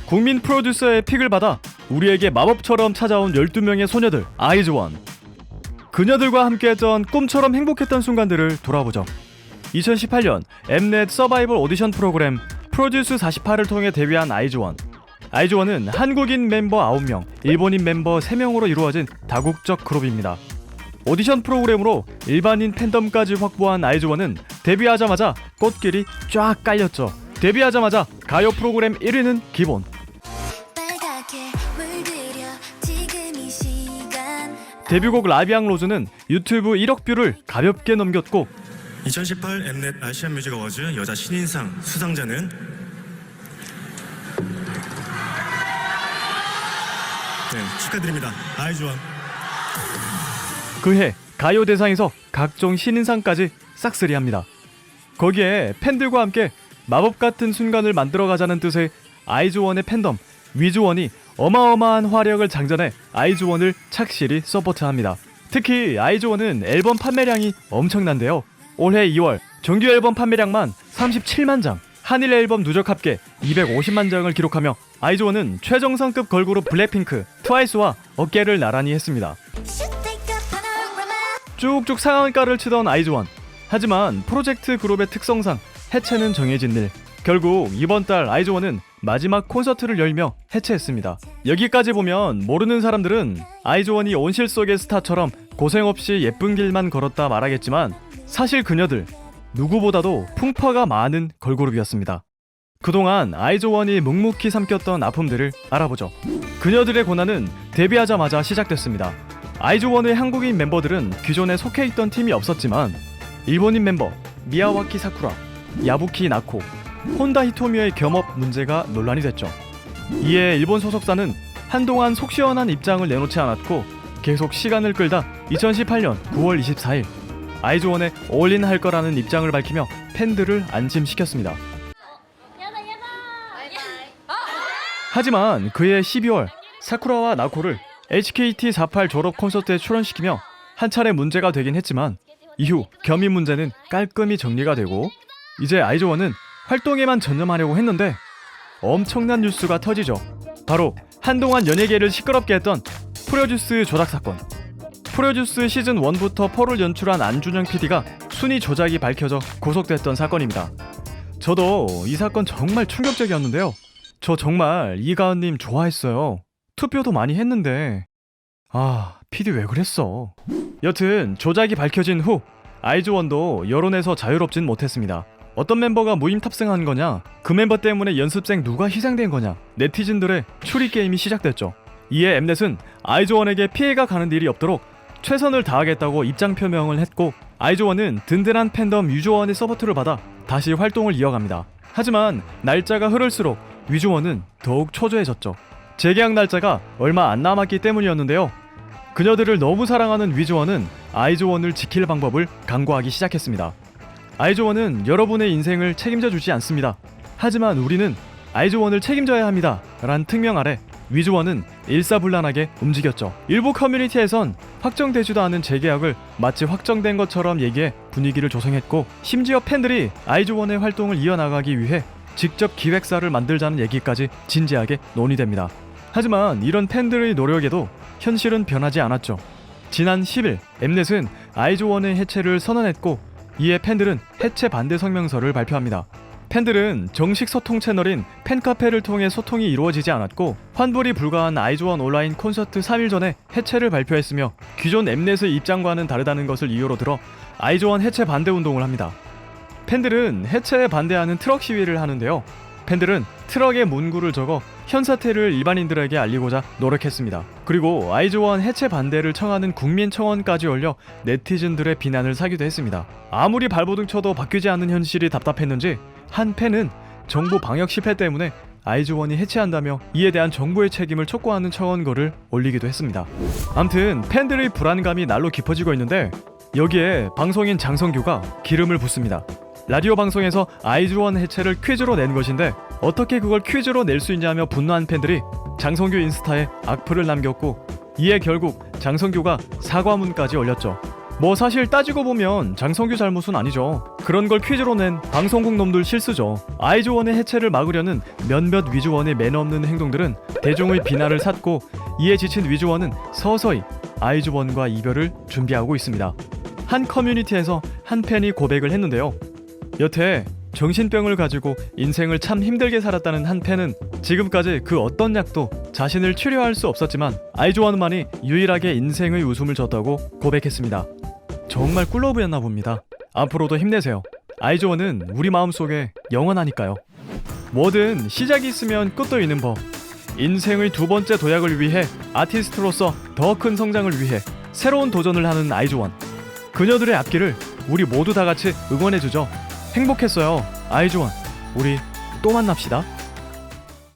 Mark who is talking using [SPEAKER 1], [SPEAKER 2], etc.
[SPEAKER 1] 국민 프로듀서의 픽을 받아 우리에게 마법처럼 찾아온 12명의 소녀들 아이즈원. 그녀들과 함께했던 꿈처럼 행복했던 순간들을 돌아보죠. 2018년 엠넷 서바이벌 오디션 프로그램 프로듀스 48을 통해 데뷔한 아이즈원. 아이즈원은 한국인 멤버 9명, 일본인 멤버 3명으로 이루어진 다국적 그룹입니다. 오디션 프로그램으로 일반인 팬덤까지 확보한 아이즈원은 데뷔하자마자 꽃길이 쫙 깔렸죠. 데뷔하자마자 가요 프로그램 1위는 기본. 데뷔곡 라비앙 로즈는 유튜브 1억 뷰를 가볍게 넘겼고
[SPEAKER 2] 2018 엠넷 아시안 뮤직 어워즈 여자 신인상 수상자는 축하드립니다. 아이즈원.
[SPEAKER 1] 그해 가요 대상에서 각종 신인상까지 싹쓸이합니다. 거기에 팬들과 함께 마법 같은 순간을 만들어가자는 뜻의 아이즈원의 팬덤 위즈원이 어마어마한 화력을 장전해 아이즈원을 착실히 서포트합니다. 특히 아이즈원은 앨범 판매량이 엄청난데요. 올해 2월 정규 앨범 판매량만 37만 장, 한일 앨범 누적 합계 250만 장을 기록하며 아이즈원은 최정상급 걸그룹 블랙핑크, 트와이스와 어깨를 나란히 했습니다. 쭉쭉 상한가를 치던 아이즈원. 하지만 프로젝트 그룹의 특성상 해체는 정해진 일. 결국 이번 달 아이즈원은 마지막 콘서트를 열며 해체했습니다. 여기까지 보면 모르는 사람들은 아이즈원이 온실 속의 스타처럼 고생 없이 예쁜 길만 걸었다 말하겠지만 사실 그녀들 누구보다도 풍파가 많은 걸그룹이었습니다. 그동안 아이즈원이 묵묵히 삼켰던 아픔들을 알아보죠. 그녀들의 고난은 데뷔하자마자 시작됐습니다. 아이즈원의 한국인 멤버들은 기존에 속해있던 팀이 없었지만 일본인 멤버 미야와키 사쿠라, 야부키 나코, 혼다 히토미의 겸업 문제가 논란이 됐죠. 이에 일본 소속사는 한동안 속 시원한 입장을 내놓지 않았고 계속 시간을 끌다 2018년 9월 24일 아이즈원에 올인할 거라는 입장을 밝히며 팬들을 안심시켰습니다. 하지만 그해 12월 사쿠라와 나코를 HKT48 졸업 콘서트에 출연시키며 한 차례 문제가 되긴 했지만 이후 겸임 문제는 깔끔히 정리가 되고 이제 아이즈원은 활동에만 전념하려고 했는데 엄청난 뉴스가 터지죠. 바로 한동안 연예계를 시끄럽게 했던 프로듀스 조작 사건. 프로듀스 시즌 1부터 펄을 연출한 안준영 PD가 순위 조작이 밝혀져 고속됐던 사건입니다. 저도 이 사건 정말 충격적이었는데요. 저 정말 이가은님 좋아했어요. 투표도 많이 했는데 PD 왜 그랬어. 여튼 조작이 밝혀진 후 아이즈원도 여론에서 자유롭진 못했습니다. 어떤 멤버가 무임 탑승한 거냐, 그 멤버 때문에 연습생 누가 희생된 거냐, 네티즌들의 추리 게임이 시작됐죠. 이에 엠넷은 아이즈원에게 피해가 가는 일이 없도록 최선을 다하겠다고 입장 표명을 했고 아이즈원은 든든한 팬덤 위즈원의 서포트를 받아 다시 활동을 이어갑니다. 하지만 날짜가 흐를수록 위즈원은 더욱 초조해졌죠. 재계약 날짜가 얼마 안 남았기 때문이었는데요. 그녀들을 너무 사랑하는 위즈원은 아이즈원을 지킬 방법을 강구하기 시작했습니다. 아이즈원은 여러분의 인생을 책임져 주지 않습니다. 하지만 우리는 아이즈원을 책임져야 합니다. 란 특명 아래 위즈원은 일사불란하게 움직였죠. 일부 커뮤니티에선 확정되지도 않은 재계약을 마치 확정된 것처럼 얘기해 분위기를 조성했고 심지어 팬들이 아이즈원의 활동을 이어나가기 위해 직접 기획사를 만들자는 얘기까지 진지하게 논의됩니다. 하지만 이런 팬들의 노력에도 현실은 변하지 않았죠. 지난 10일 엠넷은 아이즈원의 해체를 선언했고 이에 팬들은 해체 반대 성명서를 발표합니다. 팬들은 정식 소통 채널인 팬카페를 통해 소통이 이루어지지 않았고 환불이 불가한 아이즈원 온라인 콘서트 3일 전에 해체를 발표했으며 기존 엠넷의 입장과는 다르다는 것을 이유로 들어 아이즈원 해체 반대 운동을 합니다. 팬들은 해체에 반대하는 트럭 시위를 하는데요. 팬들은 트럭에 문구를 적어 현 사태를 일반인들에게 알리고자 노력했습니다. 그리고 아이즈원 해체 반대를 청하는 국민청원까지 올려 네티즌들의 비난을 사기도 했습니다. 아무리 발버둥 쳐도 바뀌지 않는 현실이 답답했는지 한 팬은 정부 방역 실패 때문에 아이즈원이 해체한다며 이에 대한 정부의 책임을 촉구하는 청원글을 올리기도 했습니다. 암튼 팬들의 불안감이 날로 깊어지고 있는데 여기에 방송인 장성규가 기름을 붓습니다. 라디오 방송에서 아이즈원 해체를 퀴즈로 낸 것인데 어떻게 그걸 퀴즈로 낼 수 있냐며 분노한 팬들이 장성규 인스타에 악플을 남겼고 이에 결국 장성규가 사과문까지 올렸죠. 뭐 사실 따지고 보면 장성규 잘못은 아니죠. 그런 걸 퀴즈로 낸 방송국 놈들 실수죠. 아이즈원의 해체를 막으려는 몇몇 위즈원의 매너 없는 행동들은 대중의 비난을 샀고, 이에 지친 위즈원은 서서히 아이즈원과 이별을 준비하고 있습니다. 한 커뮤니티에서 한 팬이 고백을 했는데요. 여태 정신병을 가지고 인생을 참 힘들게 살았다는 한 팬은 지금까지 그 어떤 약도 자신을 치료할 수 없었지만 아이즈원만이 유일하게 인생의 웃음을 줬다고 고백했습니다. 정말 꿀러브였나 봅니다. 앞으로도 힘내세요. 아이즈원은 우리 마음속에 영원하니까요. 뭐든 시작이 있으면 끝도 있는 법. 인생의 두 번째 도약을 위해, 아티스트로서 더 큰 성장을 위해 새로운 도전을 하는 아이즈원. 그녀들의 앞길을 우리 모두 다 같이 응원해주죠. 행복했어요. 아이즈원. 우리 또 만납시다.